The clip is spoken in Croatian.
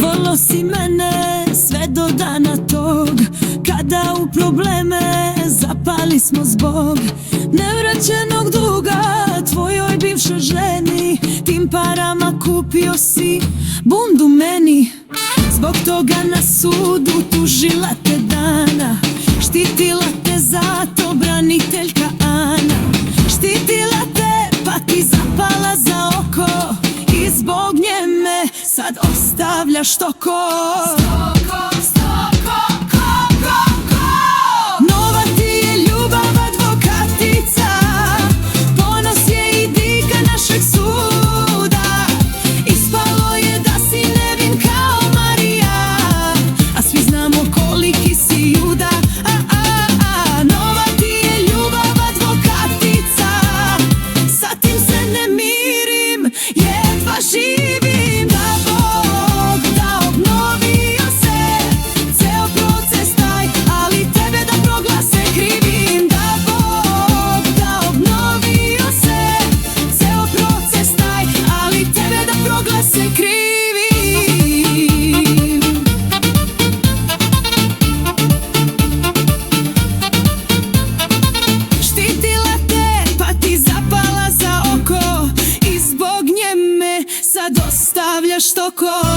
Volio si mene sve do dana tog, kada u probleme zapali smo zbog nevraćenog duga tvojoj bivšoj ženi. Tim parama kupio si bundu meni, zbog toga na sudu tužila te Dana. Štitila te zato braniteljka Ana, štitila te pa ti zapala za oko i zbog nje me sad ostavljaš toko. Nova ti je ljubav advokatica, ponos je i dika našeg suda. Ispalo je da si nevin kao Marija, a svi znamo koliki si Juda. Nova ti je ljubav advokatica, sa tim se ne mirim, jedva živim. Da Bog da obnovio se ceo proces taj, ali tebe da proglase krivim. Da Bog da obnovio se ceo proces taj, ali tebe da proglase krivim. Štitila te pa ti zapala za oko i zbog nje me sad ostavljaš toko.